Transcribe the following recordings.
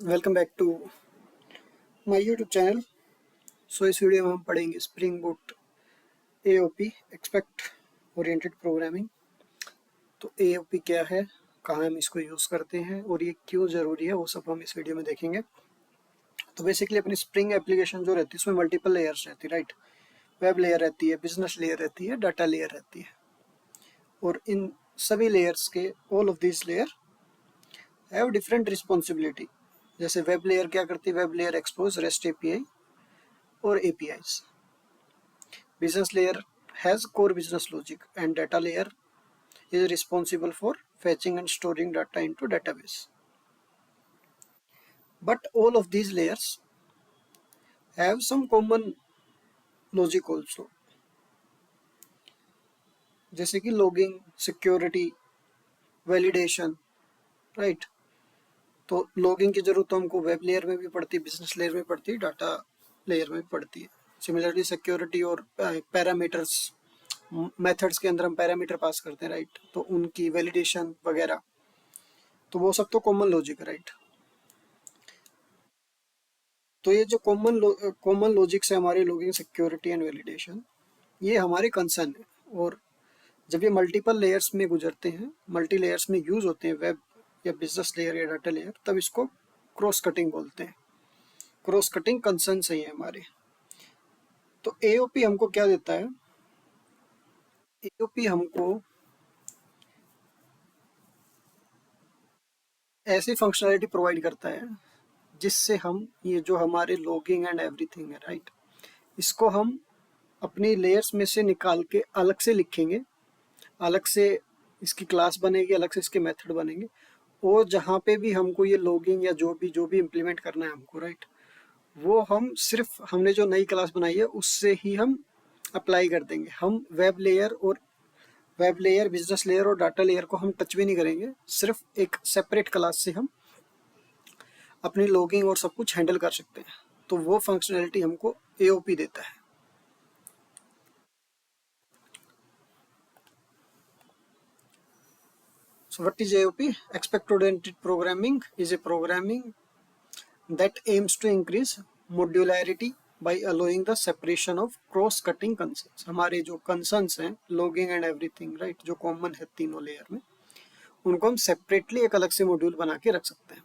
Welcome back to my YouTube channel. So इस video में हम पढ़ेंगे Spring Boot AOP aspect oriented programming. तो एओपी क्या है, कहाँ हम इसको यूज़ करते हैं और ये क्यों ज़रूरी है, वो सब हम इस वीडियो में देखेंगे। तो बेसिकली अपनी स्प्रिंग एप्लीकेशन जो रहती है उसमें मल्टीपल लेयर्स रहती है, राइट। वेब लेयर रहती है, बिजनेस लेयर रहती है, डाटा लेयर रहती है। और इन सभी लेयर्स के all of this layer have different responsibility. जैसे वेब लेयर क्या करती है, web layer expose rest API और APIs. Business layer has core business logic, and data layer is responsible for fetching and storing data into database. But all of these layers have some common logic also, जैसे कि logging, security, validation, right? तो logging की जरूरत तो हमको web layer में भी पड़ती है, बिजनेस लेयर में पड़ती है, डाटा लेयर में भी पड़ती है। सिमिलरली सिक्योरिटी और पैरामीटर्स, मेथड्स के अंदर हम पैरामीटर पास करते हैं, राइट। तो उनकी वैलिडेशन वगैरह, तो वो सब तो कॉमन लॉजिक है, राइट। तो ये जो कॉमन लॉजिक्स है हमारे लॉगिंग, सिक्योरिटी एंड वैलिडेशन, ये हमारे कंसर्न है। और जब ये मल्टीपल लेयर्स में गुजरते हैं, मल्टी लेयर्स में यूज होते हैं, वेब या बिजनेस लेयर या डाटा लेयर, तब इसको क्रॉस कटिंग बोलते हैं। क्रॉस कटिंग कंसर्न सही है हमारे। तो एओपी हमको क्या देता है, एओपी हमको ऐसी फंक्शनैलिटी प्रोवाइड करता है जिससे हम ये जो हमारे लॉगिंग एंड एवरीथिंग है, राइट, इसको हम अपनी लेयर्स में से निकाल के अलग से लिखेंगे, अलग से इसकी क्लास बनेगी, अलग से इसके मेथड बनेंगे। और जहाँ पे भी हमको ये लॉगिंग या जो भी इम्प्लीमेंट करना है हमको, राइट, वो हम सिर्फ हमने जो नई क्लास बनाई है उससे ही हम अप्लाई कर देंगे। हम वेब लेयर, बिजनेस लेयर और डाटा लेयर को हम टच भी नहीं करेंगे, सिर्फ एक सेपरेट क्लास से हम अपनी लॉगिंग और सब कुछ हैंडल कर सकते हैं। तो वो फंक्शनैलिटी हमको एओपी देता है। So what is AOP? Expect-oriented programming is a programming that aims to increase modularity by allowing the separation of cross-cutting concerns. हमारे जो concerns हैं, logging and everything, right, जो common है तीनों layer में, उनको हम separately एक अलग से module बना के रख सकते हैं।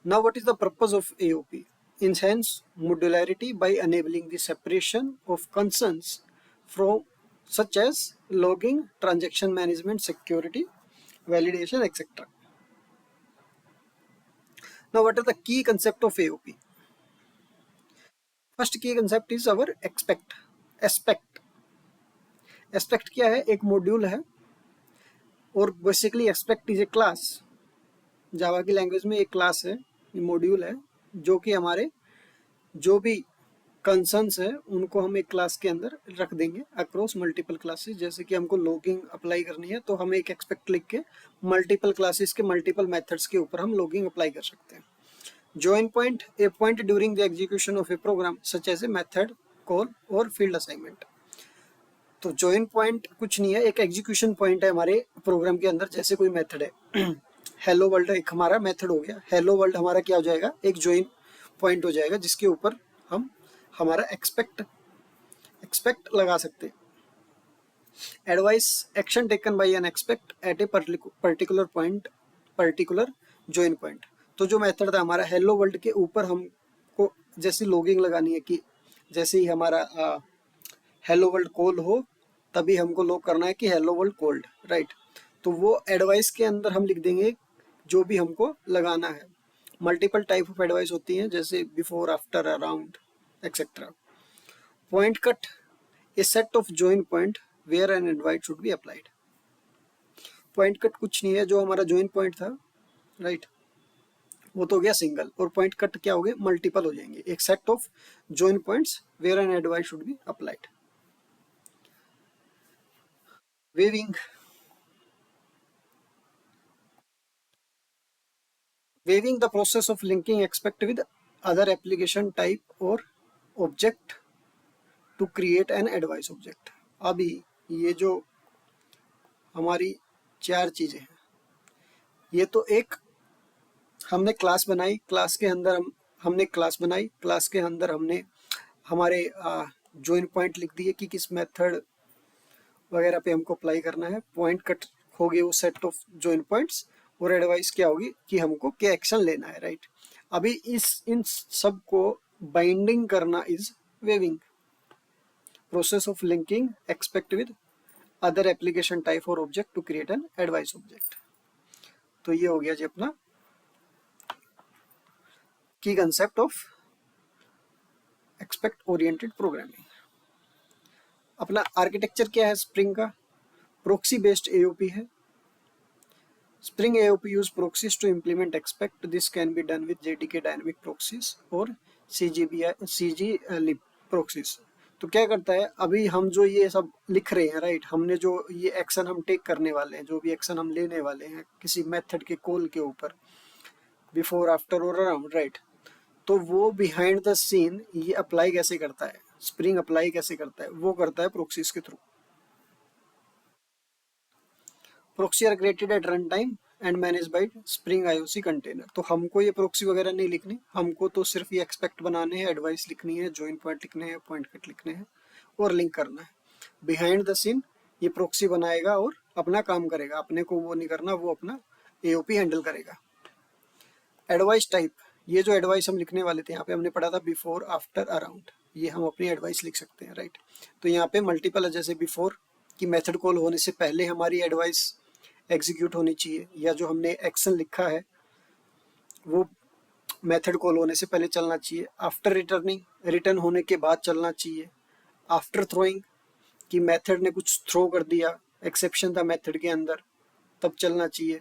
Now what is the purpose of AOP? Enhance modularity by enabling the separation of concerns from such as logging, transaction management, security, validation, etc. Now, what are the key concept of AOP? First key concept is our expect. Aspect क्या है? एक module है और basically aspect is a class. Java की language में एक class है, module है, जो कि हमारे जो भी कंसर्न्स है उनको हम एक क्लास के अंदर रख देंगे अक्रॉस मल्टीपल क्लासेस। जैसे कि हमको लॉगिंग अप्लाई करनी है तो हम एक एक्सपेक्ट लिख के मल्टीपल क्लासेस के मल्टीपल मेथड्स के ऊपर हम लॉगिंग अप्लाई कर सकते हैं। Join point, a point during the execution of a program such as a method, call और field assignment। तो join point कुछ नहीं है, एक एग्जीक्यूशन पॉइंट है हमारे प्रोग्राम के अंदर। जैसे कोई मेथड है हेलो वर्ल्ड एक हमारा मेथड हो गया, हेलो वर्ल्ड हमारा क्या हो जाएगा, एक join पॉइंट हो जाएगा जिसके ऊपर हम हमारा एक्सपेक्ट लगा सकते हैं। Advice action taken by an aspect at a particular point, particular join point. तो जो मेथड था हमारा हेलो वर्ल्ड के ऊपर हमको जैसी लॉगिंग लगानी है कि जैसे ही हमारा हेलो वर्ल्ड कॉल हो तभी हमको लॉग करना है कि हेलो वर्ल्ड कॉल्ड, राइट। तो वो एडवाइस के अंदर हम लिख देंगे जो भी हमको लगाना है। मल्टीपल टाइप ऑफ एडवाइस होती हैं, जैसे before, after, around, etcetera. Pointcut a set of join point where an advice should be applied. Pointcut कुछ नहीं है, जो हमारा जॉइन पॉइंट था, राइट, वो तो हो गया सिंगल, और पॉइंट कट क्या हो गए, मल्टीपल हो जाएंगे। एक set of join points where an advice should be applied. Weaving, weaving the process of linking aspect with other application type और object to create an advice object. अभी ये जो हमारी चार चीजें हैं, ये तो एक हमने क्लास बनाई, क्लास के अंदर हमने क्लास बनाई, क्लास के अंदर हमने हमारे जॉइन पॉइंट लिख दिए कि किस मेथड वगैरह पे हमको अप्लाई करना है। पॉइंट कट हो गए वो सेट ऑफ जॉइन पॉइंट्स, और एडवाइस क्या होगी कि हमको क्या एक्शन लेना है, राइट। अभी इन सब को बाइंडिंग करना is weaving, process of linking aspect with other application type और object to create an advice object. तो ये हो गया जी अपना की concept of aspect oriented programming. अपना आर्किटेक्चर क्या है स्प्रिंग का? प्रोक्सी बेस्ड एओपी है। Spring AOP use proxies to implement expect. This can be done with JDK dynamic proxies और CG proxies। तो क्या करता है, अभी हम जो ये सब लिख रहे हैं, राइट, हमने जो ये एक्शन हम टेक करने वाले हैं, जो भी एक्शन हम लेने वाले हैं किसी मेथड के कॉल के ऊपर, बिफोर, आफ्टर और अराउंड, राइट, तो वो बिहाइंड द सीन ये अप्लाई कैसे करता है, स्प्रिंग अप्लाई कैसे करता है, वो करता है प्रोक्सीज के थ्रू। Proxy are created at run time and manage by spring IOC container. तो हमको ये प्रोक्सी वगैरह नहीं लिखनी, हमको तो सिर्फ ये एक्सपेक्ट बनाने हैं, एडवाइस लिखनी है, जॉइन पॉइंट लिखने हैं, पॉइंट कट लिखने हैं और लिंक करना है। बिहाइंड द सीन ये प्रोक्सी बनाएगा और अपना काम करेगा, अपने को वो नहीं करना, वो अपना एओपी हैंडल करेगा। एडवाइस टाइप, ये जो एडवाइस हम लिखने वाले थे, यहाँ पे हमने पढ़ा था बिफोर, आफ्टर, अराउंड, ये हम अपनी एडवाइस लिख सकते हैं, राइट। तो यहाँ पे मल्टीपल है, जैसे बिफोर की मेथड कॉल होने से पहले हमारी एडवाइस एग्जीक्यूट होनी चाहिए, या जो हमने एक्शन लिखा है वो मेथड कॉल होने से पहले चलना चाहिए। आफ्टर रिटर्निंग, रिटर्न होने के बाद चलना चाहिए। आफ्टर थ्रोइंग, कि मेथड ने कुछ थ्रो कर दिया, एक्सेप्शन था मेथड के अंदर, तब चलना चाहिए।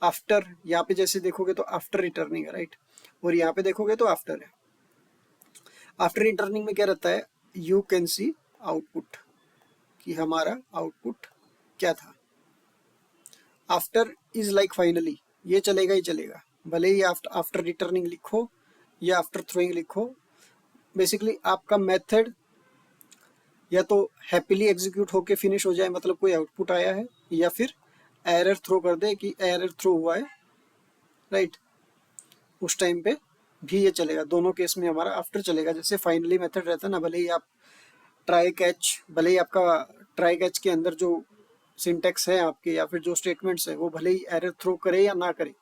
आफ्टर, यहाँ पे जैसे देखोगे तो आफ्टर रिटर्निंग है, राइट, और यहाँ पे देखोगे तो आफ्टर है। आफ्टर रिटर्निंग में क्या रहता है, यू कैन सी आउटपुट, कि हमारा आउटपुट क्या था। आफ्टर इज लाइक फाइनली, ये चलेगा ही चलेगा, भले ही आफ्टर रिटर्निंग लिखो या आफ्टर थ्रोइंग लिखो। बेसिकली आपका मेथड या तो हैप्पीली एग्जीक्यूट होके फिनिश हो जाए, मतलब कोई आउटपुट आया है, या फिर एरर थ्रो कर दे कि एरर थ्रो हुआ है, राइट, उस टाइम पे भी ये चलेगा। दोनों केस में हमारा आफ्टर चलेगा। जैसे फाइनली मेथड रहता है ना, भले ही आप ट्राई कैच, भले ही आपका ट्राई कैच के अंदर जो सिंटेक्स है आपके, या फिर जो स्टेटमेंट्स है, वो भले ही एरर थ्रो करे या ना करे,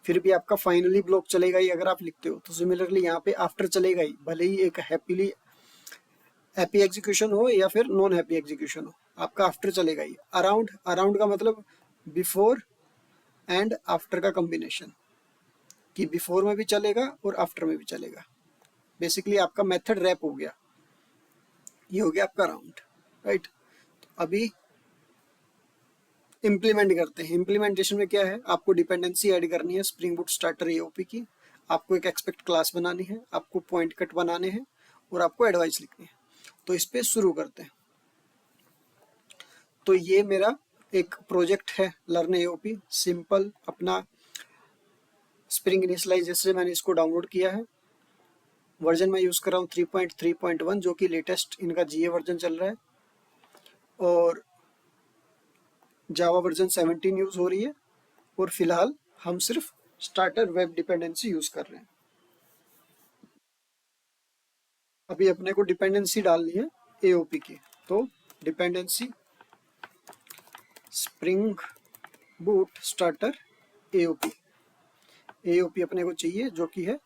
फिर भी आपका फाइनली ब्लॉक चलेगा ही अगर आप लिखते हो। तो सिमिलरली यहाँ पे आफ्टर चलेगा ही, भले ही एक हैप्पी एग्जीक्यूशन हो या फिर नॉन हैप्पी एग्जीक्यूशन हो, आपका आफ्टर चलेगा ही। अराउंड, अराउंड का मतलब बिफोर एंड आफ्टर का कॉम्बिनेशन, कि बिफोर में भी चलेगा और आफ्टर में भी चलेगा। बेसिकली आपका मेथड रैप हो गया, ये हो गया आपका अराउंड, राइट। अभी इम्प्लीमेंट करते हैं। इम्प्लीमेंटेशन में क्या है, आपको डिपेंडेंसी ऐड करनी है स्प्रिंग बूट स्टार्टर एओपी की, आपको एक एक्सपेक्ट क्लास बनानी है, आपको पॉइंट कट बनाने हैं और आपको एडवाइस लिखनी है। तो इस पे शुरू करते हैं। तो ये मेरा एक प्रोजेक्ट है लर्न एओपी, सिंपल अपना स्प्रिंग इनिशियलाइजेशन से मैंने इसको डाउनलोड किया है। वर्जन मैं यूज़ कर रहा हूँ 3.3.1, जो कि लेटेस्ट इनका जीए वर्जन चल रहा है, और जावा वर्जन 17 यूज़ हो रही है, और फिलहाल हम सिर्फ स्टार्टर वेब डिपेंडेंसी यूज़ कर रहे हैं। अभी अपने को डिपेंडेंसी डालनी है एओपी की, तो dependency spring boot starter AOP, AOP अपने को चाहिए जो कि है,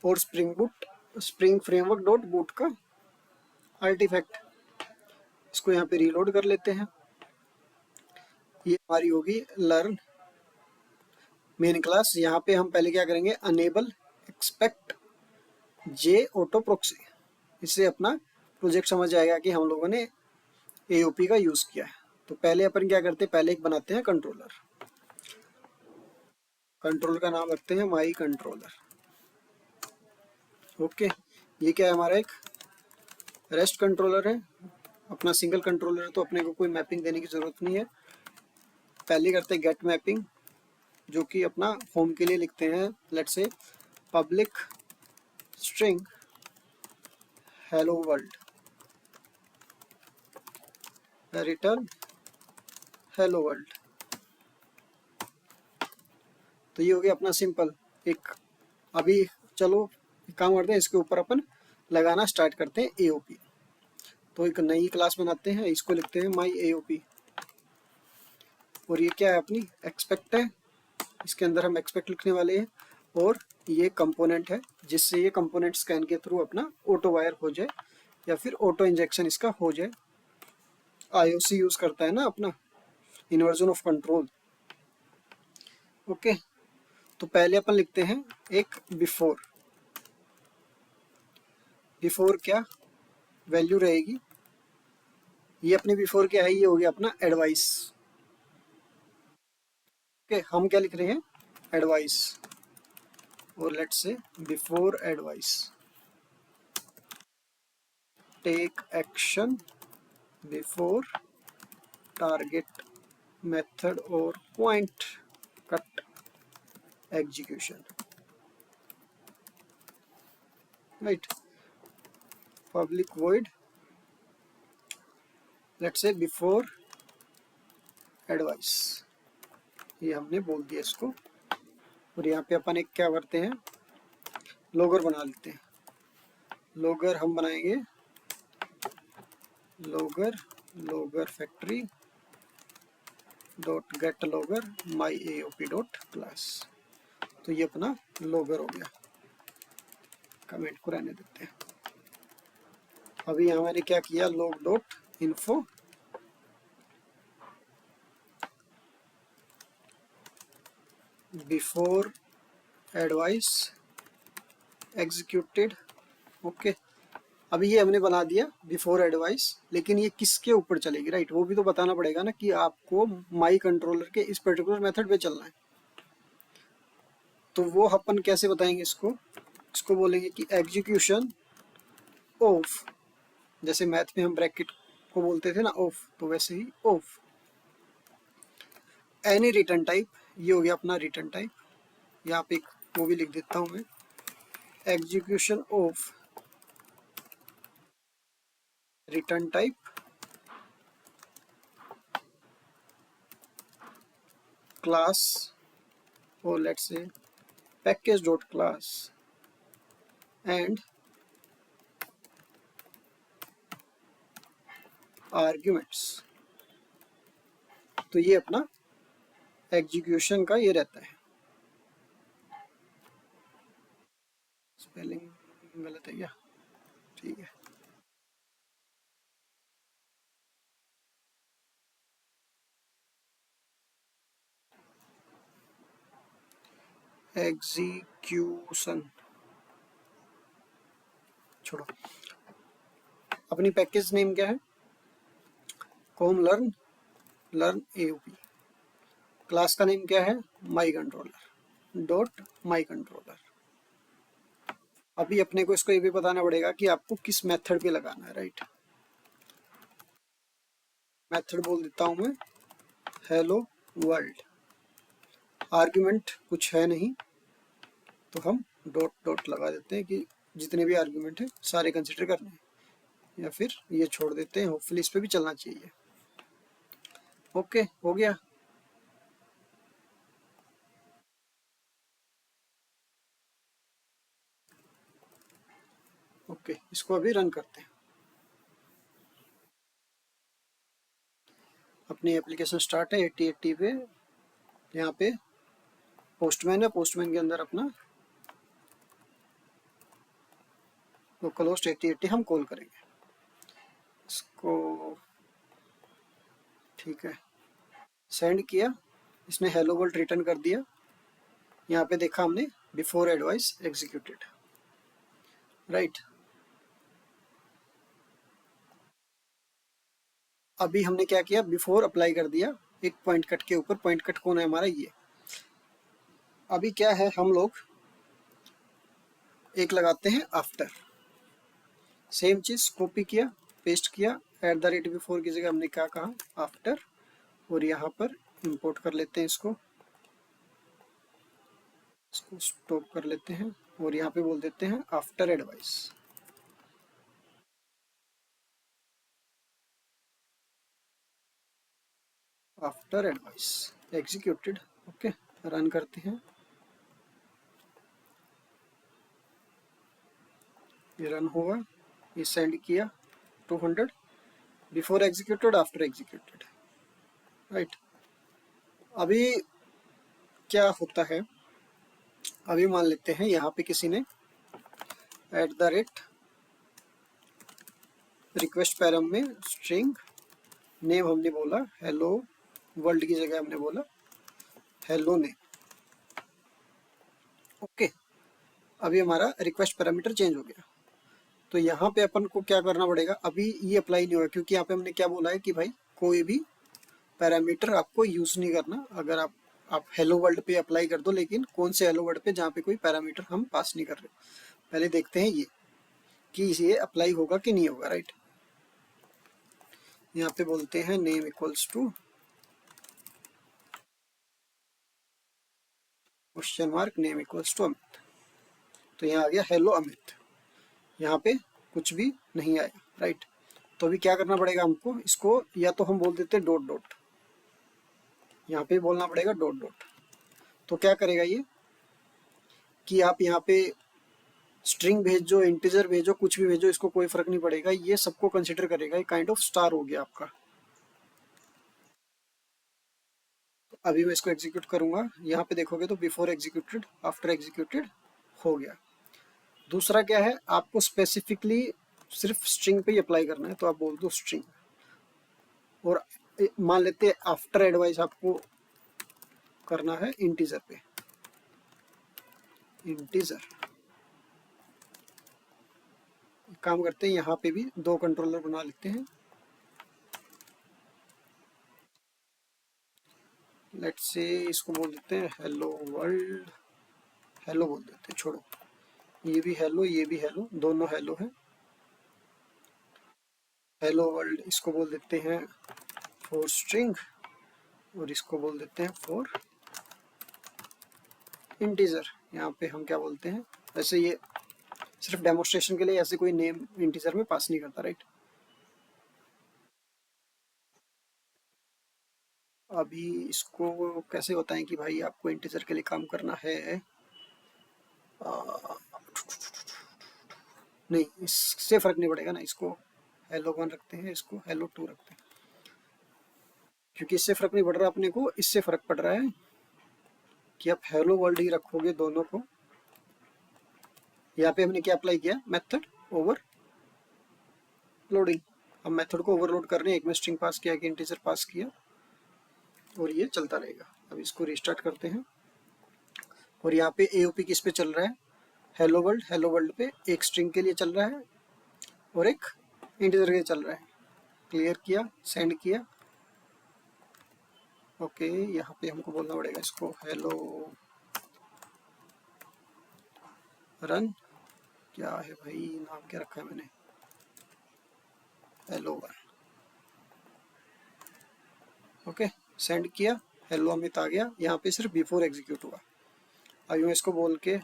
और spring boot spring framework dot boot का आर्टिफैक्ट। इसको यहाँ पे रीलोड कर लेते हैं। ये हमारी होगी लर्न मेन क्लास। यहाँ पे हम पहले क्या करेंगे, अनेबल एक्सपेक्ट जे ऑटो प्रोक्सी, इससे अपना प्रोजेक्ट समझ आएगा कि हम लोगों ने एओपी का यूज़ किया है। तो पहले अपन क्या करते हैं, पहले एक बनाते हैं कंट्रोलर। कंट्रोलर का नाम रखते हैं माई कंट्रोलर। ओके, ये क्या है, हमारा एक रेस्ट कंट्रोलर है, अपना सिंगल कंट्रोलर है, तो अपने को कोई मैपिंग देने की ज़रूरत नहीं है। पहले करते हैं गेट मैपिंग, जो कि अपना होम के लिए लिखते हैं, let's say public string hello world, return hello world. तो ये हो गया अपना सिंपल एक। अभी चलो एक काम करते हैं, इसके ऊपर अपन लगाना स्टार्ट करते हैं एओपी। तो एक नई क्लास बनाते हैं, इसको लिखते हैं माई एओपी। और ये क्या है, अपनी एक्सपेक्ट है, इसके अंदर हम एक्सपेक्ट लिखने वाले हैं। और ये कंपोनेंट है, जिससे ये कंपोनेंट स्कैन के थ्रू अपना ऑटो वायर हो जाए या फिर ऑटो इंजेक्शन इसका हो जाए। आईओसी यूज करता है ना अपना, इन्वर्जन ऑफ कंट्रोल। ओके, तो पहले अपन लिखते हैं एक बिफोर। बिफोर क्या वैल्यू रहेगी, ये अपनी बिफोर क्या है, ये हो गया अपना एडवाइस। ओके, हम क्या लिख रहे हैं, एडवाइस। और let's say before advice take action before target method और pointcut execution. Right, public void let's say before advice, ये हमने बोल दिया इसको। और यहाँ पे अपन एक क्या करते हैं, लोगर बना लेते हैं। लोगर हम बनाएंगे Logar Logar factory dot gate Logar माई एओपी डॉट क्लास। तो ये अपना लोगर हो गया, कमेंट को रहने देते हैं। अभी यहाँ मैंने क्या किया, log dot info before advice executed. Okay, अभी ये हमने बना दिया बिफोर एडवाइस, लेकिन ये किसके ऊपर चलेगी, राइट, वो भी तो बताना पड़ेगा ना कि आपको माई कंट्रोलर के इस पर्टिकुलर मेथड पे चलना है। तो वो अपन कैसे बताएंगे इसको, इसको बोलेंगे कि एग्जीक्यूशन ऑफ, जैसे मैथ में हम ब्रैकेट को बोलते थे ना ऑफ, तो वैसे ही ऑफ एनी रिटर्न टाइप। ये हो गया अपना रिटर्न टाइप। यहाँ पे एक वो भी लिख देता हूँ मैं, execution of return type class, और let's say package dot class and arguments. तो ये अपना एग्जीक्यूशन का ये रहता है। स्पेलिंग गलत है क्या, ठीक है। एग्जीक्यूशन छोड़ो, अपनी पैकेज नेम क्या है, com learn learn AOP. Class का नेम क्या है, माई कंट्रोलर डॉट माई कंट्रोलर। अभी अपने को इसको ये भी बताना पड़ेगा कि आपको किस मेथड पे लगाना है, राइट। मेथड बोल देता हूँ मैं हेलो वर्ल्ड। आर्ग्यूमेंट कुछ है नहीं, तो हम डॉट डॉट लगा देते हैं कि जितने भी आर्ग्यूमेंट है सारे कंसिडर करने हैं, या फिर ये छोड़ देते हैं, होपफुली इस पे भी चलना चाहिए। ओके, हो गया। ओके, इसको अभी रन करते हैं। अपनी एप्लीकेशन स्टार्ट है 8080 पे। यहाँ पे पोस्टमैन है, पोस्टमैन के अंदर अपना लोकल होस्ट 8080 हम कॉल करेंगे इसको। ठीक है, सेंड किया, इसने हेलो वर्ल्ड रिटर्न कर दिया। यहाँ पे देखा हमने बिफोर एडवाइस एग्जीक्यूटेड, राइट। अभी हमने क्या किया, बिफोर अप्लाई कर दिया एक पॉइंट कट के ऊपर। पॉइंट कट कौन है हमारा, ये। अभी क्या है, हम लोग एक लगाते हैं आफ्टर। सेम चीज कॉपी किया, पेस्ट किया, एट द रेट बिफोर की जगह हमने क्या कहा, आफ्टर। और यहाँ पर इंपोर्ट कर लेते हैं इसको स्टॉप कर लेते हैं, और यहाँ पे बोल देते हैं after advice. After advice executed. Okay, run करते हैं। ये रन होगा, ये सेंड किया 200 before executed after executed, right. अभी क्या होता है, अभी मान लेते हैं यहाँ पे किसी ने @ रिक्वेस्ट पैरम में स्ट्रिंग नेम हमने बोला हेलो वर्ल्ड की जगह हमने बोला हेलो नेम, ओके। अभी हमारा रिक्वेस्ट पैरामीटर चेंज हो गया। तो यहाँ पे अपन को क्या करना पड़ेगा, अभी ये अप्लाई नहीं होगा क्योंकि यहाँ पे हमने क्या बोला है कि भाई कोई भी पैरामीटर आपको यूज नहीं करना। अगर आप हेलो वर्ल्ड पे अप्लाई कर दो, लेकिन कौन से हेलो वर्ल्ड पे, जहाँ पे कोई पैरामीटर हम पास नहीं कर रहे। पहले देखते हैं ये कि ये अप्लाई होगा कि नहीं होगा, राइट। यहाँ पे बोलते हैं name equals to question mark name equals to Amit. तो यहाँ आ गया हेलो अमित, यहाँ पे कुछ भी नहीं आया, राइट। तो अभी क्या करना पड़ेगा हमको, इसको या तो हम बोल देते डॉट डॉट, यहाँ पे बोलना पड़ेगा डॉट डॉट। तो क्या करेगा ये कि आप यहाँ पे स्ट्रिंग भेजो, इंटीजर भेजो, कुछ भी भेजो, इसको कोई फर्क नहीं पड़ेगा, ये सबको कंसिडर करेगा। ये काइंड ऑफ स्टार हो गया आपका। अभी मैं इसको एग्जीक्यूट करूंगा, यहाँ पे देखोगे तो बिफोर एग्जीक्यूटेड आफ्टर एग्जीक्यूटेड हो गया। दूसरा क्या है, आपको स्पेसिफिकली सिर्फ स्ट्रिंग पे ही अप्लाई करना है, तो आप बोल दो स्ट्रिंग। और मान लेते हैं आफ्टर एडवाइस आपको करना है इंटीजर पे, इंटीजर। काम करते हैं, यहाँ पे भी दो कंट्रोलर बना लेते हैं। लेट्स से इसको बोल देते हैं हेलो वर्ल्ड, हेलो बोल देते हैं, छोड़ो ये भी हेलो ये भी हेलो, दोनों हेलो है। हेलो वर्ल्ड इसको बोल देते हैं फॉर स्ट्रिंग, और इसको बोल देते हैं फॉर इंटीजर। यहाँ पे हम क्या बोलते हैं, वैसे ये सिर्फ डेमोन्स्ट्रेशन के लिए ऐसे कोई नेम इंटीजर में पास नहीं करता, राइट। अभी इसको कैसे बताएं कि भाई आपको इंटीजर के लिए काम करना है। नहीं, इससे फर्क नहीं पड़ेगा ना, इसको हेलो 1 रखते हैं, इसको हेलो 2 रखते हैं, क्योंकि इससे फर्क नहीं पड़ रहा अपने को, इससे फर्क पड़ रहा है कि आप हेलो वर्ल्ड ही रखोगे दोनों को। यहाँ पे हमने क्या अप्लाई किया, मेथड ओवर लोडिंग। हम मेथड को ओवरलोड कर रहे हैं, एक में स्ट्रिंग पास किया, एक इंटीजर पास किया, और ये चलता रहेगा। अब इसको रिस्टार्ट करते हैं, और यहाँ पे एओपी किस पे चल रहा है, हेलो वर्ल्ड पे एक स्ट्रिंग के लिए चल रहा है और एक इंटीजर के लिए चल रहा है। क्लियर किया, सेंड किया, ओके। यहाँ पे हमको बोलना पड़ेगा इसको हेलो रन, क्या है भाई नाम क्या रखा है मैंने, हेलो वन, ओके। सेंड किया, हेलो अमित आ गया, यहाँ पे सिर्फ बिफोर एग्जीक्यूट हुआ। अभी मैं इसको बोल के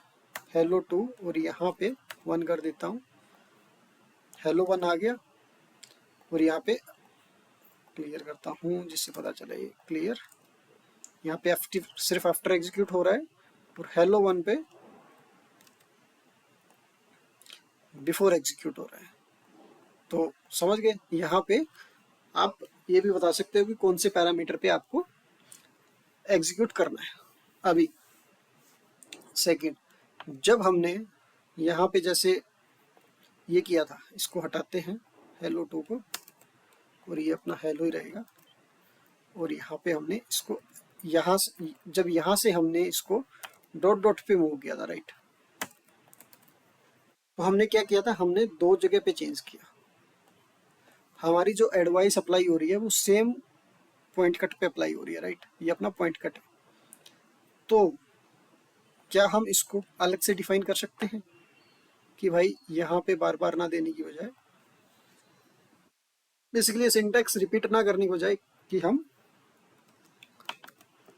हेलो 2 और यहाँ पे 1 कर देता हूँ, हेलो 1 आ गया। और यहाँ पे क्लियर करता हूँ जिससे पता चले क्लियर, यहाँ पे सिर्फ आफ्टर एग्जीक्यूट हो रहा है, और हेलो 1 पे बिफोर एग्जीक्यूट हो रहा है। तो समझ गए, यहाँ पे आप ये भी बता सकते हो कि कौन से पैरामीटर पे आपको एग्जीक्यूट करना है। अभी सेकंड, जब हमने यहाँ पे जैसे ये किया था, इसको हटाते हैं हेलो 2 को, और ये अपना हेलो ही रहेगा। और यहाँ पे हमने इसको यहाँ से, जब यहाँ से हमने इसको डॉट डॉट पे मूव किया था, राइट। तो हमने क्या किया था, हमने दो जगह पे चेंज किया। हमारी जो एडवाइस अप्लाई हो रही है वो सेम पॉइंट कट पे अप्लाई हो रही है, राइट। ये अपना पॉइंट कट है। तो क्या हम इसको अलग से डिफाइन कर सकते हैं कि भाई यहाँ पे बार बार ना देने की बजाय, बेसिकली सिंटैक्स रिपीट ना करने की बजाय, कि हम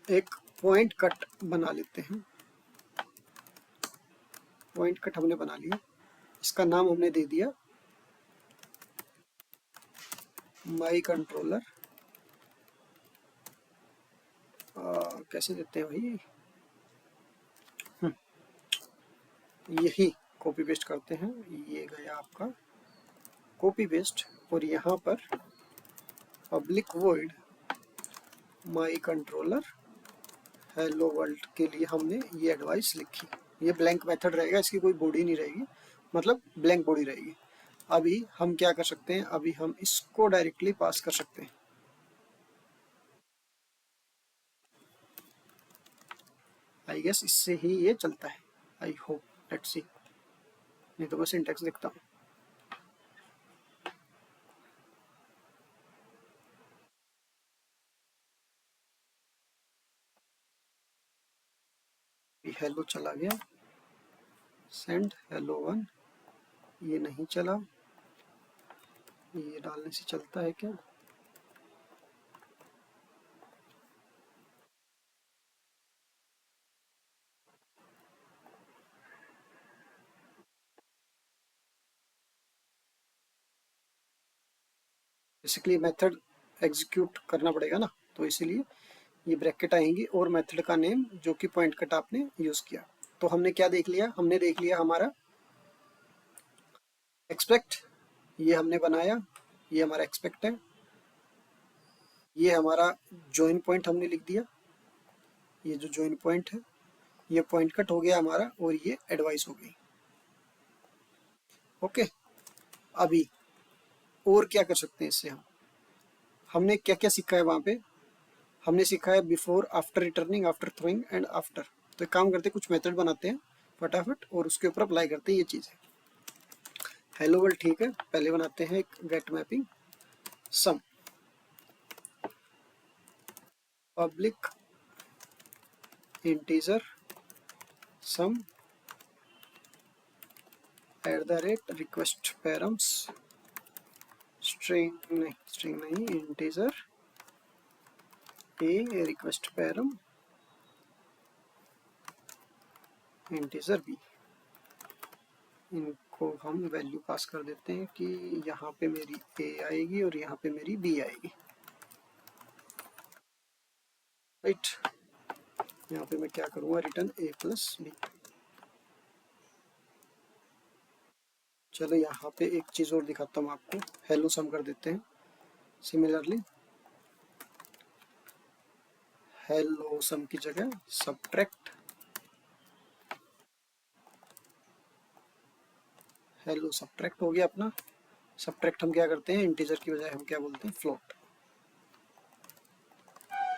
एक पॉइंट कट बना लेते हैं। पॉइंट कट हमने बना लिया, इसका नाम हमने दे दिया माई कंट्रोलर। कैसे देते हैं भाई, यही कॉपी पेस्ट करते हैं, ये गया आपका कॉपी पेस्ट, और यहाँ पर पब्लिक वॉइड माई कंट्रोलर हेलो वर्ल्ड के लिए हमने ये एडवाइस लिखी। ये ब्लैंक मेथड रहेगा, इसकी कोई बॉडी नहीं रहेगी, मतलब ब्लैंक बॉडी रहेगी। अभी हम क्या कर सकते हैं, अभी हम इसको डायरेक्टली पास कर सकते हैं। आई गेस इससे ही ये चलता है, आई होप, लेट्स सी, नहीं तो मैं सिंटैक्स लिखता हूँ। हेलो चला गया, सेंड हेलो वन, ये नहीं चला, ये डालने से चलता है क्या? बेसिकली मेथड एग्जीक्यूट करना पड़ेगा ना, तो इसीलिए ये ब्रैकेट आएंगी और मेथड का नेम जो कि पॉइंट कट आपने यूज किया। तो हमने क्या देख लिया, हमने देख लिया हमारा एक्सपेक्ट, ये हमने बनाया, ये हमारा एक्सपेक्ट है, ये हमारा जॉइन पॉइंट हमने लिख दिया, ये जो जॉइन पॉइंट है, ये पॉइंट कट हो गया हमारा, और ये एडवाइस हो गई। ओके, अभी और क्या कर सकते हैं इससे हमने क्या क्या सीखा है वहां पे, हमने सीखा है before, after returning, after throwing and after. तो एक काम करते हैं, कुछ मेथड बनाते हैं फटाफट और उसके ऊपर अप्लाई करते हैं ये चीज़ें। हेलो वर्ल्ड ठीक है, पहले बनाते हैं एक get mapping sum, public integer sum at the rate request params string नहीं integer a request param integer B. इनको हम वैल्यू पास कर देते हैं कि यहाँ पे मेरी ए आएगी और यहाँ पे मेरी बी आएगी, राइट। यहाँ पे मैं क्या करूँगा, रिटर्न ए प्लस बी। चलो यहाँ पे एक चीज़ और दिखाता हूँ आपको, हेलो सम कर देते हैं। सिमिलरली हेलो सम की जगह सब्ट्रैक्ट, हेलो सब्ट्रैक्ट हो गया अपना। सब्ट्रैक्ट हम क्या करते हैं, इंटीजर की बजाय हम क्या बोलते हैं, फ्लोट,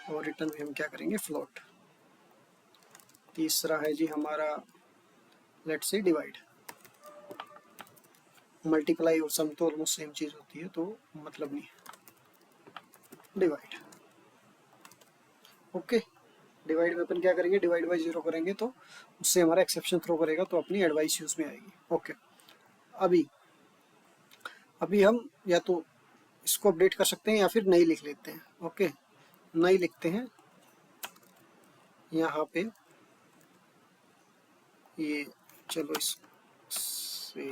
और रिटर्न में हम क्या करेंगे, फ्लोट। तीसरा है जी हमारा, लेट्स से डिवाइड, मल्टीप्लाई और सम तो ऑलमोस्ट सेम चीज़ होती है, तो मतलब नहीं है, डिवाइड। ओके, डिवाइड में अपन क्या करेंगे, डिवाइड बाई जीरो करेंगे तो उससे हमारा एक्सेप्शन थ्रो करेगा, तो अपनी एडवाइस यूज में आएगी। ओके, अभी अभी हम या तो इसको अपडेट कर सकते हैं या फिर नई लिख लेते हैं। ओके, नई लिखते हैं, यहाँ पे ये, चलो इससे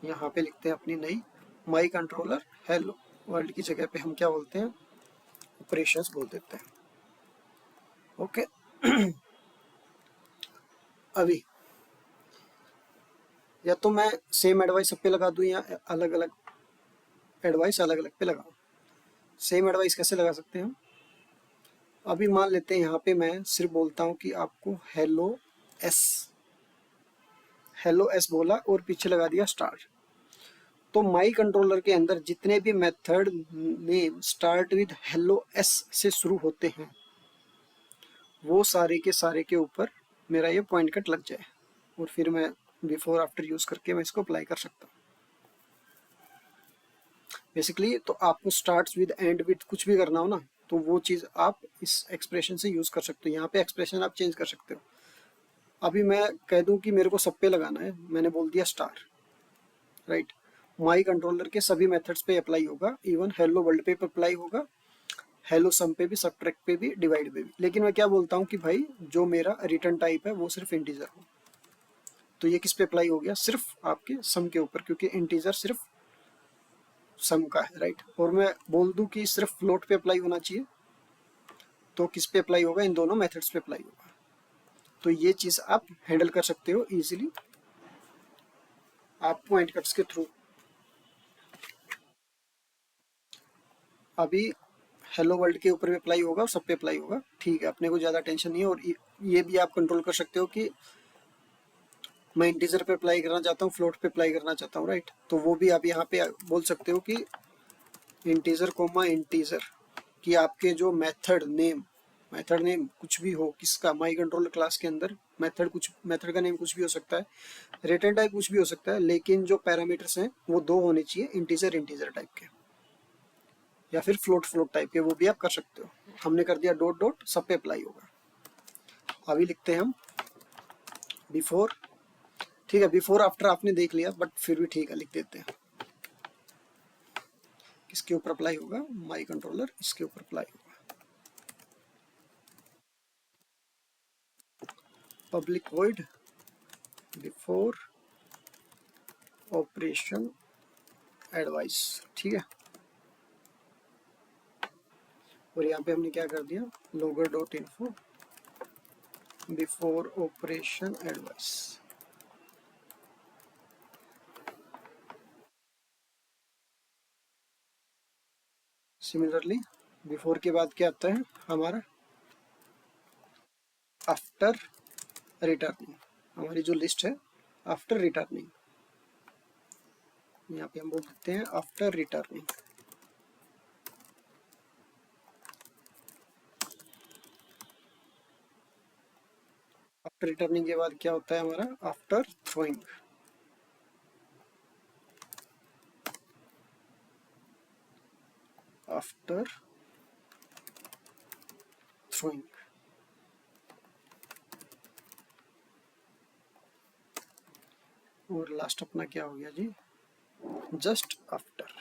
यहाँ पे लिखते हैं अपनी नई माई कंट्रोलर हेलो वर्ल्ड की जगह पे हम क्या बोलते हैं, ऑपरेशंस बोल देते हैं। ओके, अभी या तो मैं सेम एडवाइस सब पे लगा दूं या अलग अलग एडवाइस अलग अलग पे लगाऊं। सेम एडवाइस कैसे लगा सकते हैं हम, अभी मान लेते हैं यहाँ पे मैं सिर्फ बोलता हूँ कि आपको एस हेलो एस बोला और पीछे लगा दिया स्टार। तो माई कंट्रोलर के अंदर जितने भी method name start with hello S से शुरू होते हैं, वो सारे के ऊपर मेरा ये पॉइंट कट लग जाए, और फिर मैं बिफोर आफ्टर यूज करके मैं इसको अप्लाई कर सकता हूँ। बेसिकली तो आपको स्टार्ट विद एंड विद कुछ भी करना हो ना, तो वो चीज़ आप इस एक्सप्रेशन से यूज कर सकते हो। यहाँ पे एक्सप्रेशन आप चेंज कर सकते हो। अभी मैं कह दूं कि मेरे को सब पे लगाना है, मैंने बोल दिया स्टार, राइट। माई कंट्रोलर के सभी मेथड्स पे अप्लाई होगा, इवन हेलो वर्ल्ड पे अप्लाई होगा, हेलो सम पे भी, सब्ट्रैक्ट पे भी, डिवाइड पे भी। लेकिन मैं क्या बोलता हूँ कि भाई जो मेरा रिटर्न टाइप है वो सिर्फ इंटीजर हो। तो ये किस पे अप्लाई हो गया, सिर्फ आपके सम के ऊपर, क्योंकि इंटीजर सिर्फ सम का है, राइट। और मैं बोल दूं कि सिर्फ फ्लोट पे अप्लाई होना चाहिए, तो किस पे अप्लाई होगा, इन दोनों मेथड्स पे अप्लाई होगा। तो ये चीज़ आप हैंडल कर सकते हो इजीली आप पॉइंट कट्स के थ्रू। अभी हेलो वर्ल्ड के ऊपर भी अप्लाई होगा और सब पे अप्लाई होगा, ठीक है, अपने को ज़्यादा टेंशन नहीं है। और ये भी आप कंट्रोल कर सकते हो कि मैं इंटीजर पे अप्लाई करना चाहता हूँ, फ्लोट पे अप्लाई करना चाहता हूँ, राइट। तो वो भी आप यहाँ पे बोल सकते हो कि इंटीजर कोमा इंटीजर कि आपके जो मेथड नेम कुछ भी हो किसका माई कंट्रोलर क्लास के अंदर मेथड कुछ मेथड का नेम कुछ भी हो सकता है, रिटर्न टाइप कुछ भी हो सकता है, लेकिन जो पैरामीटर्स हैं वो दो होने चाहिए, इंटीजर इंटीजर टाइप के या फिर फ्लोट फ्लोट टाइप के, वो भी आप कर सकते हो। हमने कर दिया डॉट डॉट, सब पे अप्लाई होगा। अभी लिखते हैं हम बिफोर, ठीक है, बिफोर आफ्टर आपने देख लिया बट फिर भी ठीक है, लिख देते हैं। किसके ऊपर अप्लाई होगा, माई कंट्रोलर, इसके ऊपर अप्लाई होगा। Public void before operation advice, ठीक है। और यहाँ पे हमने क्या कर दिया, logger dot info before operation advice. Similarly before के बाद क्या आता है हमारा, आफ्टर रिटर्निंग, हमारी जो लिस्ट है आफ्टर रिटर्निंग, यहाँ पे हम बोल देते हैं आफ्टर रिटर्निंग। आफ्टर रिटर्निंग के बाद क्या होता है हमारा, आफ्टर थ्रोइंग। आफ्टर थ्रोइंग और लास्ट अपना क्या हो गया जी, जस्ट आफ्टर।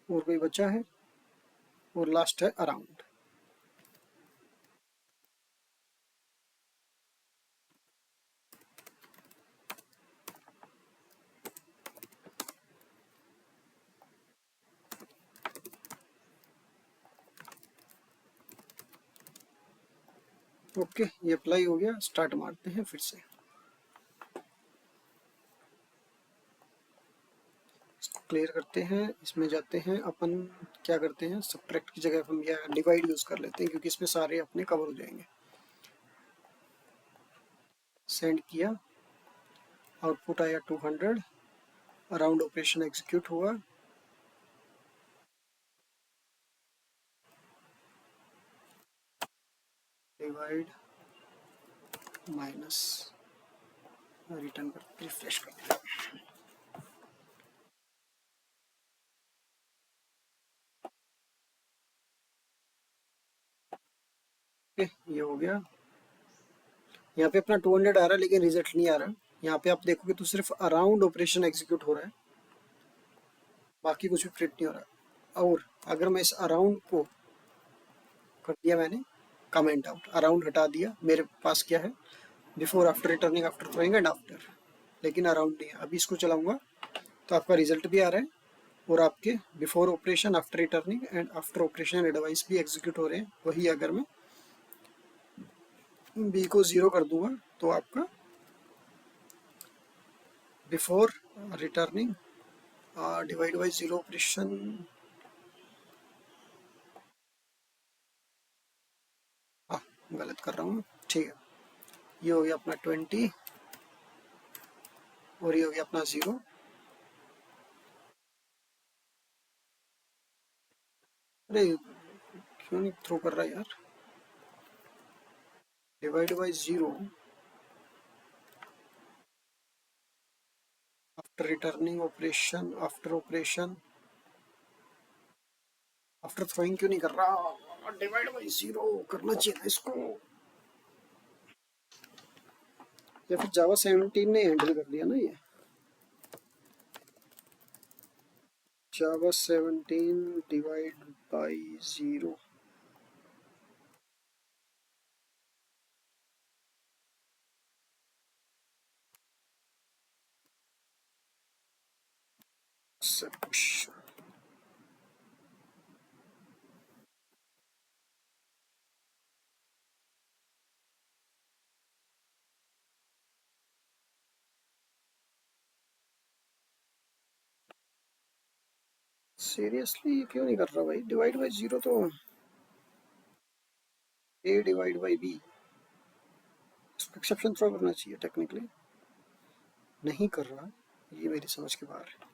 और कोई बचा है, और लास्ट है अराउंड। ओके, ये अप्लाई हो गया, स्टार्ट मारते हैं फिर से। इसको क्लियर करते हैं, इसमें जाते हैं अपन, क्या करते हैं सब्ट्रैक्ट की जगह हम या डिवाइड यूज कर लेते हैं क्योंकि इसमें सारे अपने कवर हो जाएंगे। सेंड किया, आउटपुट आया 200, अराउंड ऑपरेशन एग्जीक्यूट हुआ, डिवाइड माइनस, रिटर्न कर रिफ्रेश कर दिया। ओके, ये हो गया। यहाँ पे अपना 200 आ रहा है लेकिन रिजल्ट नहीं आ रहा। यहाँ पे आप देखोगे तो सिर्फ अराउंड ऑपरेशन एग्जीक्यूट हो रहा है, बाकी कुछ भी प्रिंट नहीं हो रहा। और अगर मैं इस अराउंड को कर दिया मैंने कमेंट आउट, अराउंड हटा दिया, मेरे पास क्या है, before after returning after throwing and after, लेकिन अराउंड नहीं है। अभी इसको चलाऊंगा तो आपका रिजल्ट भी आ रहा है और आपके before operation after returning and after operation advice भी एग्जीक्यूट हो रहे हैं। वही अगर मैं बी को 0 कर दूंगा तो आपका before returning divide by 0 operation, हाँ गलत कर रहा हूँ, ठीक है। ये हो गया अपना 20 और ये हो गया अपना 0। अरे क्यों नहीं थ्रो कर रहा यार, divide by 0 after returning operation after operation after throwing क्यों नहीं कर रहा, डिवाइड बाई 0 करना चाहिए था इसको। या फिर जावा 17 ने हैंडल कर लिया ना ये, जावा 17 डिवाइड बाई 0। सीरियसली ये क्यों नहीं कर रहा भाई? डिवाइड बाई जीरो तो ए डिवाइड बाई बी, इसको एक्सेप्शन थ्रो करना चाहिए टेक्निकली, नहीं कर रहा, ये मेरी समझ के बाहर है।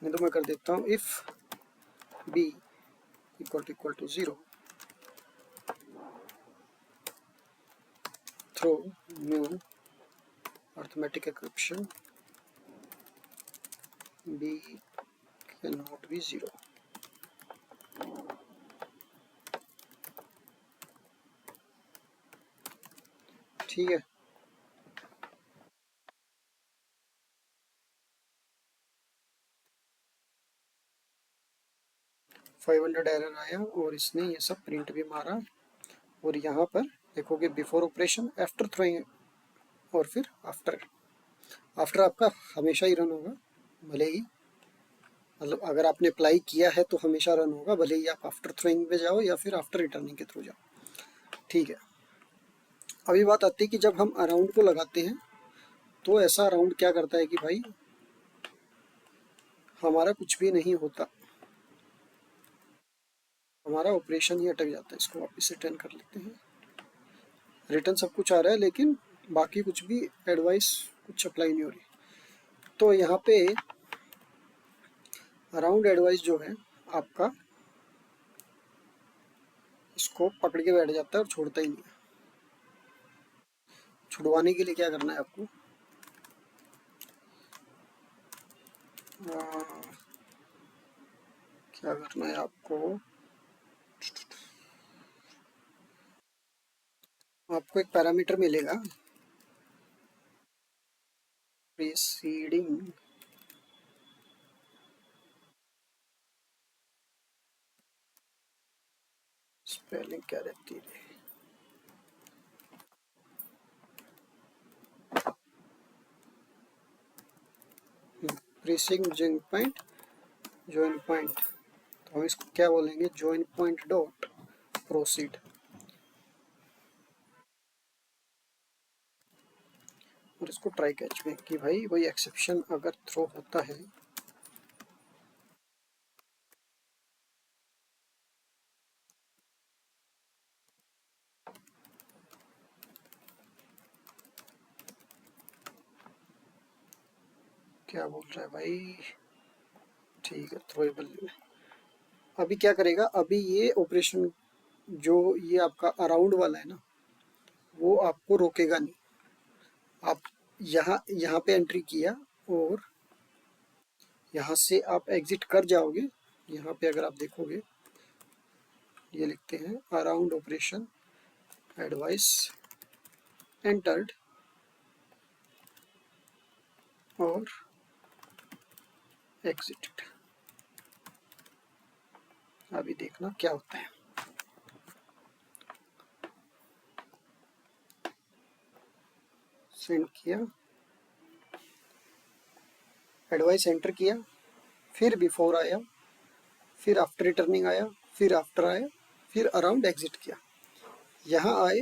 नहीं तो मैं कर देता हूँ if B equal to zero throw new arithmetic exception B can not be zero. ठीक है, $500 एरर आया और इसने ये सब प्रिंट भी मारा। और यहाँ पर देखोगे बिफोर ऑपरेशन, आफ्टर थ्रोइंग और फिर आफ्टर। आफ्टर आपका हमेशा ही रन होगा, भले ही मतलब अगर आपने अप्लाई किया है तो हमेशा रन होगा, भले ही आप आफ्टर थ्रोइंग पे जाओ या फिर आफ्टर रिटर्निंग के थ्रू जाओ। ठीक है, अभी बात आती है कि जब हम अराउंड को लगाते हैं तो ऐसा अराउंड क्या करता है कि भाई हमारा कुछ भी नहीं होता, हमारा ऑपरेशन ही अटक जाता है। इसको वापस रिटर्न कर लेते हैं। रिटर्न सब कुछ आ रहा है लेकिन बाकी कुछ भी एडवाइस कुछ अप्लाई नहीं हो रही। तो यहाँ पे अराउंड एडवाइस जो है आपका, इसको पकड़ के बैठ जाता है और छोड़ता ही नहीं है। छुड़वाने के लिए क्या करना है आपको, क्या करना है आपको, आपको एक पैरामीटर मिलेगा प्रीसीडिंग स्पेलिंग क्या रहती है, pricing join point, join point, तो हम इसको क्या बोलेंगे, जॉइन पॉइंट डॉट प्रोसीड। और इसको ट्राई कैच में कि भाई कोई एक्सेप्शन अगर थ्रो होता है क्या बोल रहा है भाई, ठीक है थ्रोएबल। अभी क्या करेगा, अभी ये ऑपरेशन जो ये आपका अराउंड वाला है ना, वो आपको रोकेगा नहीं। आप यहाँ यहाँ पे एंट्री किया और यहाँ से आप एग्जिट कर जाओगे। यहाँ पे अगर आप देखोगे ये लिखते हैं अराउंड ऑपरेशन एडवाइस एंटर्ड और एग्जिटेड। अभी देखना क्या होता है। सेंड किया, एडवाइस एंटर किया, फिर बिफोर आया, फिर आफ्टर रिटर्निंग आया, फिर आफ्टर आया, फिर अराउंड एग्जिट किया। यहाँ आए,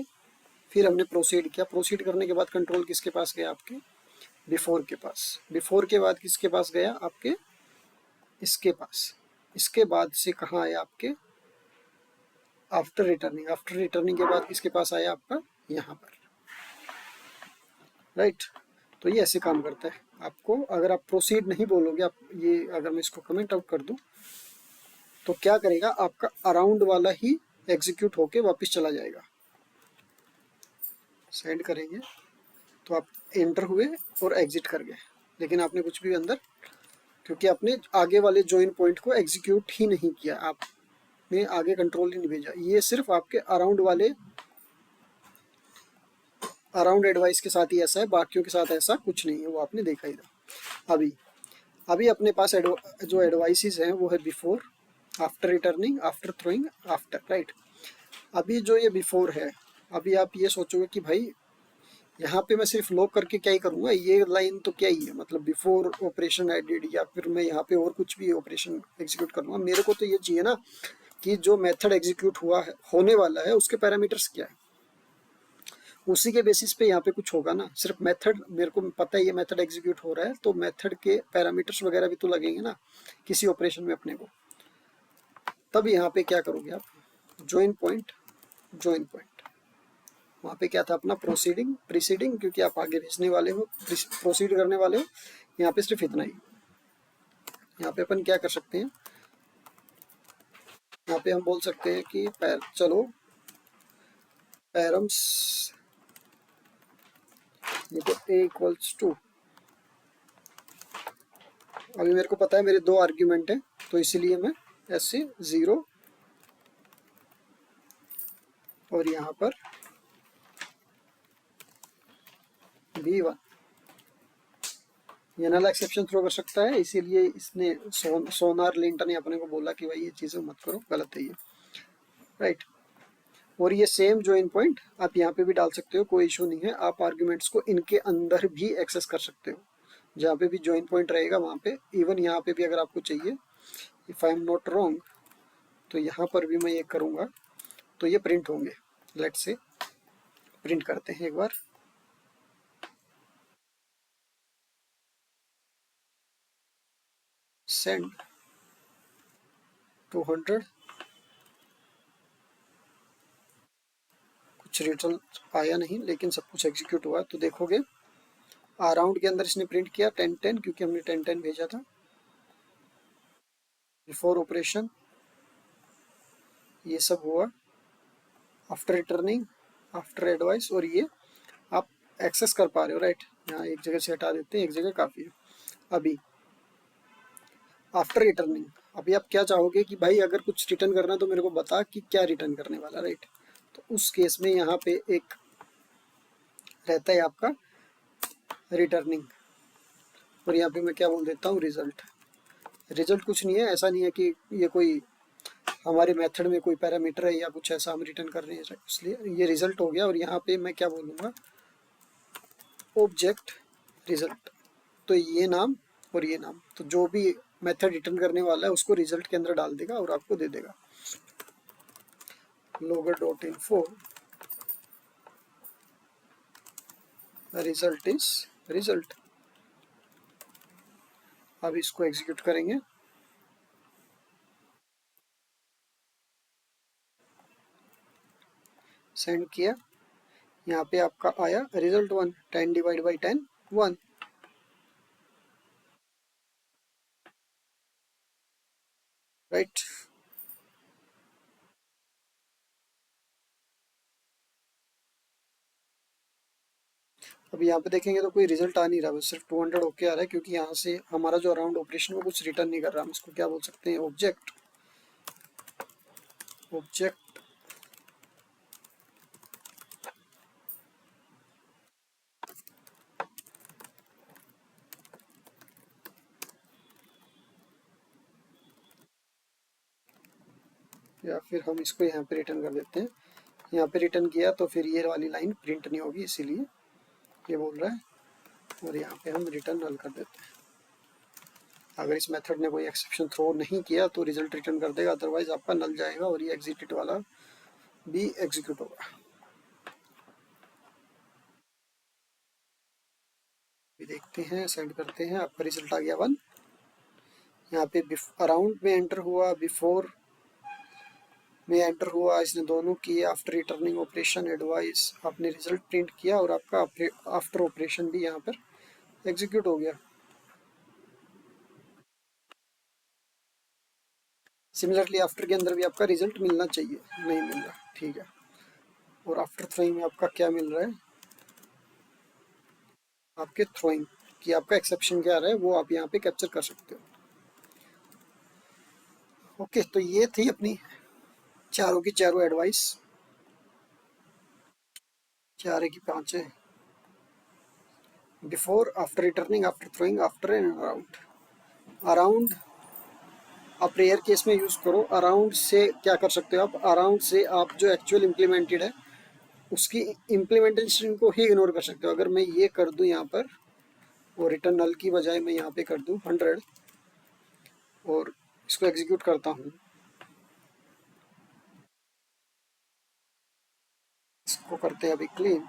फिर हमने प्रोसीड किया। प्रोसीड करने के बाद कंट्रोल किसके पास गया, आपके बिफोर के पास। बिफोर के बाद किसके पास गया, आपके इसके पास। इसके बाद से कहाँ आया, आपके आफ्टर रिटर्निंग। आफ्टर रिटर्निंग के बाद किसके पास आया, आपका यहाँ पर, राइट। तो ये ऐसे काम करता है। आपको अगर आप प्रोसीड नहीं बोलोगे, आप ये अगर मैं इसको कमेंट आउट कर दूं तो क्या करेगा, आपका अराउंड वाला ही एग्जीक्यूट होके वापस चला जाएगा। सेंड करेंगे तो आप एंटर हुए और एग्जिट कर गए, लेकिन आपने कुछ भी अंदर, क्योंकि आपने आगे वाले जॉइन पॉइंट को एग्जीक्यूट ही नहीं किया, आपने आगे कंट्रोल ही नहीं भेजा। ये सिर्फ आपके अराउंड वाले अराउंड एडवाइस के साथ ही ऐसा है, बाकियों के साथ ऐसा कुछ नहीं है, वो आपने देखा ही था। अभी अभी अपने पास जो एडवाइसेस हैं वो है before, after returning, after throwing, after, right. अभी जो ये बिफोर है, अभी आप ये सोचोगे कि भाई यहाँ पे मैं सिर्फ लॉक करके क्या ही करूँगा, ये लाइन तो क्या ही है, मतलब बिफोर ऑपरेशन एडेड, या फिर मैं यहाँ पे और कुछ भी ऑपरेशन एग्जीक्यूट करूँगा। मेरे को तो ये चाहिए ना कि जो मेथड एग्जीक्यूट हुआ है, होने वाला है, उसके पैरामीटर्स क्या है। उसी के बेसिस पे यहाँ पे कुछ होगा ना। सिर्फ मेथड मेरे को पता है ये मेथड एग्जीक्यूट हो रहा है, तो मेथड के पैरामीटर्स वगैरह भी तो लगेंगे ना किसी ऑपरेशन में अपने को। तब यहाँ पे क्या करोगे आप, ज्वाइन पॉइंट, ज्वाइन पॉइंट। वहाँ पे क्या था अपना प्रोसीडिंग, प्रीसीडिंग, क्योंकि आप आगे भेजने वाले हो, प्रोसीड करने वाले हो। यहाँ पे सिर्फ इतना ही। यहाँ पे अपन क्या कर सकते हैं, यहाँ पे हम बोल सकते हैं कि चलो पैरम्स देखो ए इक्वल्स टू, अभी मेरे को पता है मेरे दो आर्ग्यूमेंट है, तो इसीलिए मैं ऐसे 0 और यहाँ पर B1 ये नल एक्सेप्शन थ्रो कर सकता है, इसीलिए इसने सोनार लिंटा ने अपने को बोला कि भाई ये चीज़ें मत करो, गलत है ये, राइट। और ये सेम ज्वाइन पॉइंट आप यहाँ पे भी डाल सकते हो, कोई इशू नहीं है। आप आर्ग्यूमेंट्स को इनके अंदर भी एक्सेस कर सकते हो, जहाँ पे भी ज्वाइन पॉइंट रहेगा वहाँ पे। इवन यहाँ पे भी अगर आपको चाहिए, if I am not wrong, तो यहाँ पर भी मैं ये करूँगा तो ये प्रिंट होंगे। लेट्स से प्रिंट करते हैं एक बार, सेंड 200, कुछ रिजल्ट आया नहीं लेकिन सब कुछ एग्जीक्यूट हुआ। तो देखोगे अराउंड के अंदर इसने प्रिंट किया 10-10, क्योंकि हमने 10-10 भेजा था। बिफोर ऑपरेशन ये सब हुआ, आफ्टर रिटर्निंग, आफ्टर एडवाइस, और ये आप एक्सेस कर पा रहे हो, राइट। यहाँ एक जगह से हटा देते हैं, एक जगह काफ़ी है। अभी आफ्टर रिटर्निंग, अभी आप क्या चाहोगे कि भाई अगर कुछ रिटर्न करना है तो मेरे को बता कि क्या रिटर्न करने वाला, राइट। तो उस केस में यहाँ पे एक रहता है आपका रिटर्निंग, और यहाँ पे मैं क्या बोल देता हूँ, रिजल्ट। रिजल्ट कुछ नहीं है, ऐसा नहीं है कि ये कोई हमारे मेथड में कोई पैरामीटर है या कुछ ऐसा हम रिटर्न कर रहे हैं, इसलिए ये रिजल्ट हो गया। और यहाँ पे मैं क्या बोलूँगा, ऑब्जेक्ट रिजल्ट। तो ये नाम और ये नाम, तो जो भी मेथड रिटर्न करने वाला है उसको रिजल्ट के अंदर डाल देगा और आपको दे देगा logger.info रिजल्ट इज रिजल्ट। अब इसको एग्जीक्यूट करेंगे, सेंड किया, यहाँ पे आपका आया रिजल्ट 1, 10 डिवाइड बाई 10 1, राइट। अब यहाँ पे देखेंगे तो कोई रिजल्ट आ नहीं रहा, बस सिर्फ 200 होके आ रहा है, क्योंकि यहाँ से हमारा जो अराउंड ऑपरेशन में कुछ रिटर्न नहीं कर रहा। हम इसको क्या बोल सकते हैं, ऑब्जेक्ट, ऑब्जेक्ट या फिर हम इसको यहाँ पे रिटर्न कर देते हैं। यहाँ पे रिटर्न किया तो फिर ये वाली लाइन प्रिंट नहीं होगी, इसीलिए ये बोल रहा है। और यहाँ पे हम रिटर्न नल कर देते हैं। अगर इस मेथड ने कोई एक्सेप्शन थ्रो नहीं किया तो रिजल्ट रिटर्न कर देगा, अदरवाइज आपका नल जाएगा और ये एग्जिक्यूट वाला भी एग्जीक्यूट होगा। देखते हैं, सेंड करते हैं, आपका रिजल्ट आ गया 1। यहाँ पे अराउंड में एंटर हुआ, बिफोर में एंटर हुआ, इसने दोनों किए। आफ्टर रिटर्निंग ऑपरेशन एडवाइस, आपने रिजल्ट प्रिंट किया और आपका आफ्टर ऑपरेशन भी यहाँ पर एग्जीक्यूट हो गया। सिमिलरली आफ्टर के अंदर भी आपका रिजल्ट मिलना चाहिए, नहीं मिल रहा, ठीक है। और आफ्टर थ्रोइंग में आपका क्या मिल रहा है, आपके थ्रोइंग कि आपका एक्सेप्शन क्या रहा है वो आप यहाँ पे कैप्चर कर सकते हो। ओके, तो ये थी अपनी चारों की चारों एडवाइस, चार की पांच है, before, after returning, after throwing, after and around. Around आप रेयर केस में यूज़ करो। अराउंड से क्या कर सकते हो आप, अराउंड से आप जो एक्चुअल इम्प्लीमेंटेड है उसकी इम्प्लीमेंटेशन को ही इग्नोर कर सकते हो। अगर मैं ये कर दूं यहाँ पर, और रिटर्न नल की बजाय मैं यहाँ पे कर दूं 100 और इसको एग्जीक्यूट करता हूँ, इसको करते हैं अभी क्लीन,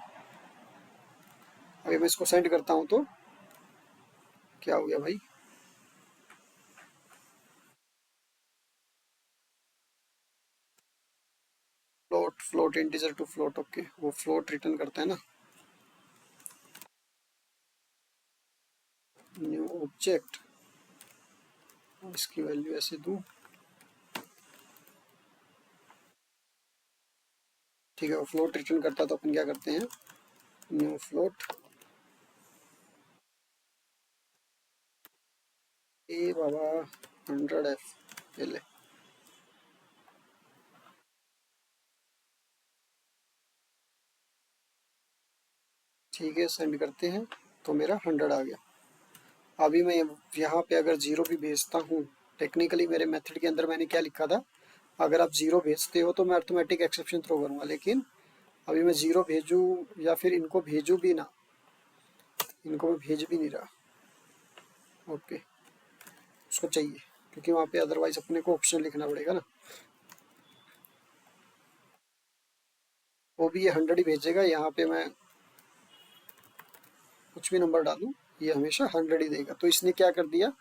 अभी मैं इसको सेंड करता हूँ तो क्या हो गया भाई, float float integer to float, okay वो फ्लोट रिटर्न करता है ना। न्यू ऑब्जेक्ट, इसकी वैल्यू ऐसे दूँ, ठीक है वो फ्लोट रिटर्न करता है तो अपन क्या करते हैं, न्यू फ्लोट ए बाबा 100F पहले, ठीक है सेंड करते हैं तो मेरा 100 आ गया। अभी मैं यहाँ पे अगर जीरो भी भेजता हूँ, टेक्निकली मेरे मेथड के अंदर मैंने क्या लिखा था, अगर आप जीरो भेजते हो तो मैं ऑटोमेटिक एक्सेप्शन थ्रो करूँगा, लेकिन अभी मैं जीरो भेजूँ या फिर इनको भेजूँ भी ना, इनको मैं भेज भी नहीं रहा, ओके उसको चाहिए क्योंकि वहाँ पे अदरवाइज अपने को ऑप्शन लिखना पड़ेगा ना, वो भी ये 100 ही भेजेगा। यहाँ पे मैं कुछ भी नंबर डालूँ ये हमेशा 100 ही देगा। तो इसने क्या कर दिया,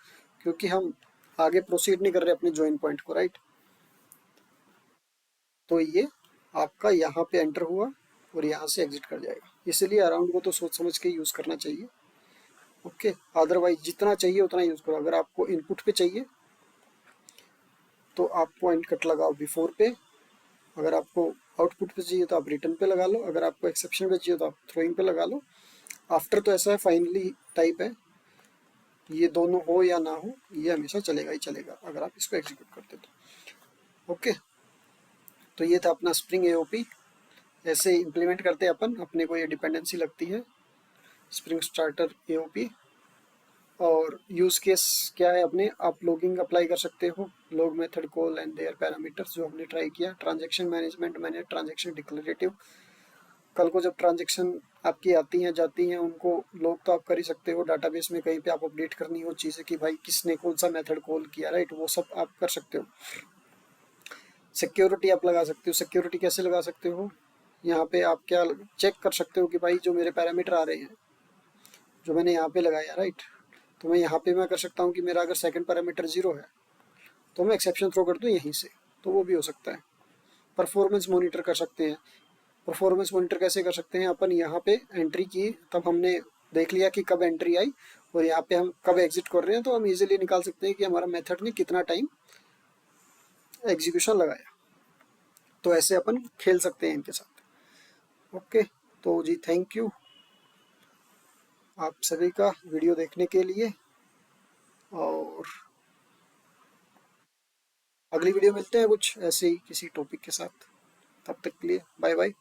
क्योंकि हम आगे प्रोसीड नहीं कर रहे अपने ज्वाइन पॉइंट को, राइट, तो ये आपका यहाँ पे एंटर हुआ और यहाँ से एग्जिट कर जाएगा। इसलिए अराउंड को तो सोच समझ के यूज़ करना चाहिए, ओके। अदरवाइज जितना चाहिए उतना यूज़ करो। अगर आपको इनपुट पे चाहिए तो आप पॉइंट कट लगाओ बिफोर पे, अगर आपको आउटपुट पे चाहिए तो आप रिटर्न पे लगा लो, अगर आपको एक्सेप्शन पे चाहिए तो आप थ्रोइंग पे लगा लो। आफ्टर तो ऐसा है फाइनली टाइप है, ये दोनों हो या ना हो ये हमेशा चलेगा ही चलेगा अगर आप इसको एग्जीक्यूट करते तो, ओके। तो ये था अपना स्प्रिंग एओपी, ऐसे इम्प्लीमेंट करते हैं अपन, अपने को ये डिपेंडेंसी लगती है स्प्रिंग स्टार्टर एओपी। और यूज़ केस क्या है अपने, आप लॉगिंग अप्लाई कर सकते हो, log method call and their parameters जो हमने ट्राई किया, ट्रांजैक्शन मैनेजमेंट मैंने ट्रांजैक्शन डिक्लेरेटिव, कल को जब ट्रांजैक्शन आपकी आती हैं जाती हैं उनको लॉग तो आप कर ही सकते हो, डाटाबेस में कहीं पे आप अपडेट करनी हो चीज़ें कि भाई किसने कौन सा मेथड कॉल किया, राइट, वो सब आप कर सकते हो। सिक्योरिटी आप लगा सकते हो, सिक्योरिटी कैसे लगा सकते हो, यहाँ पे आप क्या चेक कर सकते हो कि भाई जो मेरे पैरामीटर आ रहे हैं जो मैंने यहाँ पे लगाया, राइट, तो मैं यहाँ पे मैं कर सकता हूँ कि मेरा अगर सेकंड पैरामीटर 0 है तो मैं एक्सेप्शन थ्रो कर दूँ यहीं से, तो वो भी हो सकता है। परफॉर्मेंस मॉनिटर कर सकते हैं, परफॉर्मेंस मॉनिटर कैसे कर सकते हैं, अपन यहाँ पे एंट्री की तब हमने देख लिया कि कब एंट्री आई और यहाँ पे हम कब एग्जिट कर रहे हैं, तो हम इजीली निकाल सकते हैं कि हमारा मेथड ने कितना टाइम एग्जीक्यूशन लगाया। तो ऐसे अपन खेल सकते हैं इनके साथ, ओके। तो जी थैंक यू आप सभी का वीडियो देखने के लिए, और अगली वीडियो मिलते हैं कुछ ऐसे ही किसी टॉपिक के साथ, तब तक के लिए बाय बाय।